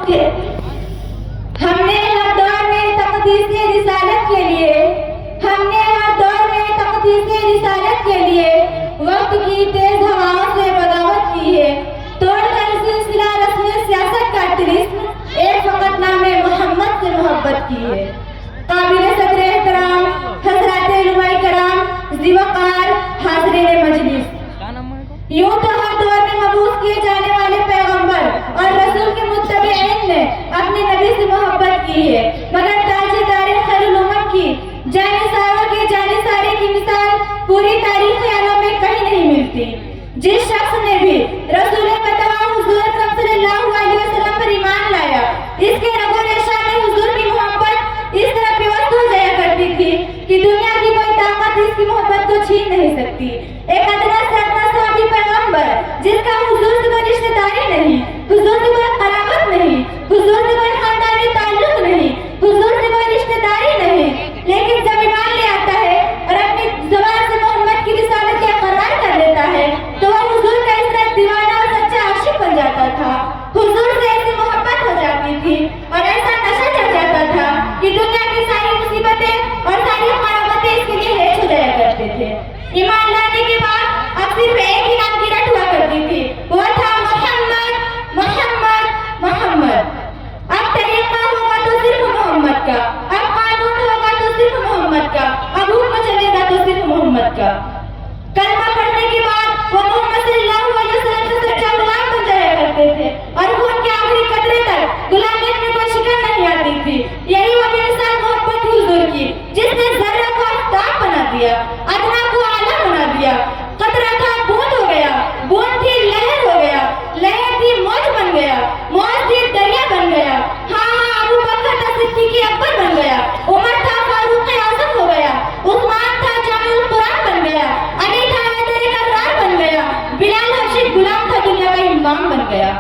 کے ہم نے ہر دور میں تقدیس رسالت کے لیے وقت کی تیز ہواؤں سے بغاوت کی ہے، توڑ کر سلسلہ رسم سیاست کا طلسم، ایک فقط نام محمد سے محبت کی ہے۔ قابل صدر احترام حضرات علماء کرام، ذی وقار حاضرین مجلس، یوں تو ہر دور میں مبعوث کیے جانے والے پیغمبر اور رسول کے متبعین نے اپنے نبی سے محبت کی ہے، مگر تاجدار خیر الامم کی جانثاروں کے جانثارے کی مثال پوری تاریخ عالم میں کہیں نہیں ملتی۔ جس شخص نے بھی رسول مطیع حضور اکرم صلی اللہ علیہ وسلم پر ایمان لایا، اس کے رگ و ریشہ میں حضور کی محبت اس طرح پیوست ہو جایا کرتی تھی کہ دنیا کی کوئی طاقت اس کی محبت کو چھین نہیں سکتی۔ ایک ادنا سے ادنا صحابی پیغمبر جس کا حضور سے کوئی رشتہ داری نہیں، حضور سے کوئی قرابت نہیں، حضور سے کوئی خاندانی تعلق نہیں، حضور سے کوئی رشتہ داری نہیں، لیکن جب ایمان لے آتا ہے اور اپنی زبان سے محمد کی رسالت کا اقرار کر لیتا ہے تو وہ حضور کا اس طرح دیوانہ اور سچا عاشق بن جاتا تھا۔ حضور سے ایسی محبت ہو جاتی تھی اور ایسا نشہ چڑھ جاتا تھا کہ دنیا کی ساری مصیبتیں اور ساری خرابتیں اس کے لیے ہیج ہو جایا کرتے تھے۔ ایمان لانے کے بعد اب صرف ایک ہی نام کی رٹ ہوا کرتی تھی، وہ تھا محمد محمد محمد۔ اب طریقہ ہوگا تو صرف محمد کا، اب قانون ہوگا تو صرف محمد کا، اب حکم چلے گا تو صرف محمد کا۔ کلمہ پڑھنے کے بعد وہ محمد صلی اللہ علیہ وسلم کا سچا غلام بن جایا کرتے تھے اور خون کے آخری قطرے تک غلامیت میں کوئی شکن نہیں آتی تھی۔ یہی وہ بے مثال محبت تھی حضور کی، جس نے ذرہ کو آفتاب بنا دیا، ادنا کو اعلیٰ بنا دیا۔ قطرہ تھا بوند ہو گیا، بوند تھی لہر ہو گیا، لہر تھی موج بن گیا، موج تھی دریا بن گیا۔ ہاں ابو بکر تھا صدیق اکبر بن گیا، عمر تھا فاروق اعظم ہو گیا، عثمان تھا جامع القرآن بن گیا، علی تھا حیدر کرار بن گیا، بلال حبشی غلام تھا دنیا کا امام بن گیا۔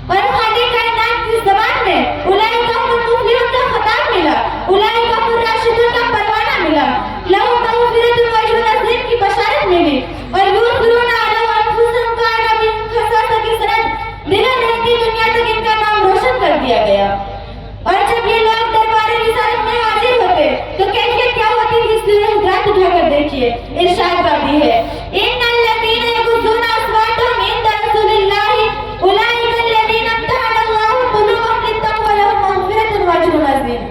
اور خالق کائنات کی زبان میں اولئک هم المفلحون کا خطاب ملا، اولئک هم الراشدون کا پروانہ ملا، لهم مغفرۃ واجر عظیم کی بشارت ملی، اور یؤثرون علی انفسهم کان بهم خصاصہ کی سند دنیا رہتی دنیا تک ان کا نام روشن کر دیا گیا۔ اور جب یہ لوگ دربار رسالت میں حاضر ہوتے تو کیفیت کیا ہوتی تھی، اس لیے حضرات اٹھا کر دیکھیے۔ ارشاد بادی ہے ان الذین یغضون اصواتهم عند رسول اللہ اولئک الذین امتحن اللہ قلوبهم للتقوی لهم مغفرۃ واجر عظیم۔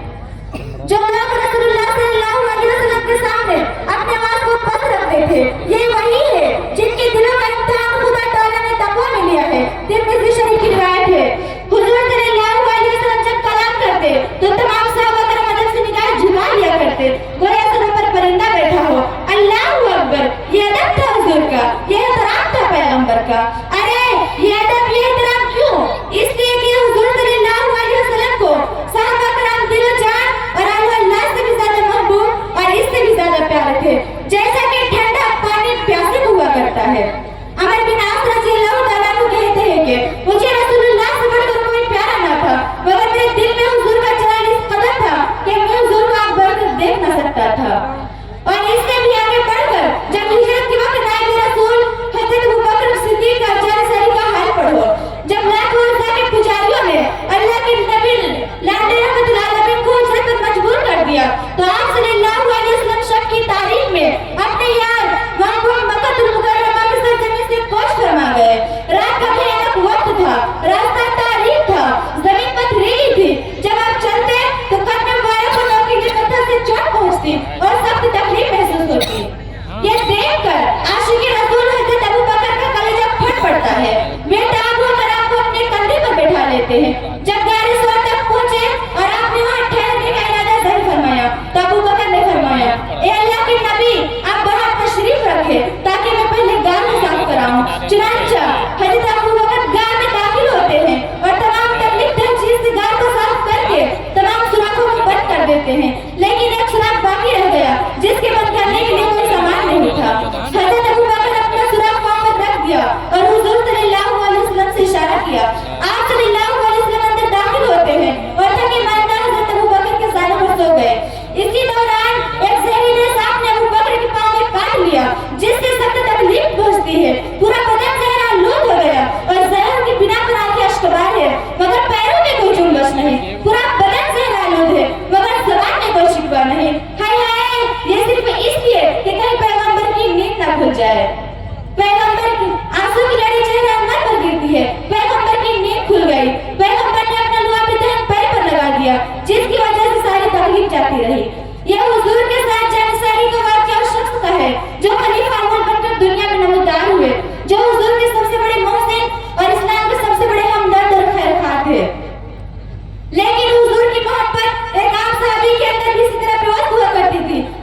جو لوگ رسول اللہ صلی اللہ علیہ وسلم کے سامنے اپنے آواز کو پست رکھتے تھے، یہ وہی ہے جن کے دلوں کا امتحان خدا تعالیٰ نے تقوی میں لیا ہے۔ ترمذی شریف کی روایت ہے، حضور صلی اللہ علیہ وسلم جب کلام کرتے تو تمام صحابہ کرام ادب سے نگاہ جھکا لیا کرتے، گویا سروں پر پرندہ بیٹھا ہو۔ اللہ اکبر، یہ ادب تھا حضور